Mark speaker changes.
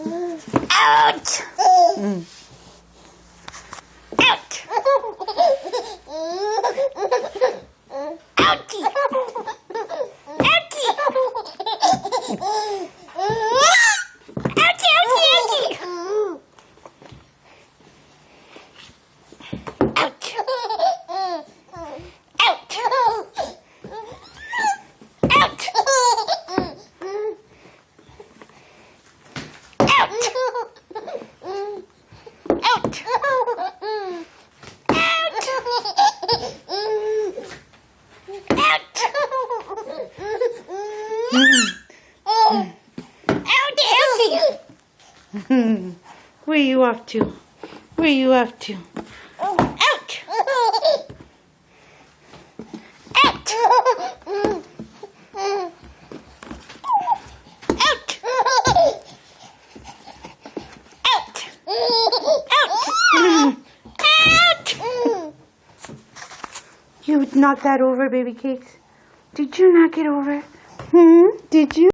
Speaker 1: Ouch! Ouch! Ouchie! Ouchie! Ouchie, ouchie, ouchie! Ouch! Ouch! Ouch! Ouch! Ouch! Where are you off to? Where are you off to? Ouch! Ouch! Ouch! Ouch! Ouch! Ouch! You knocked that over, baby cakes. Did you knock it over? Did you?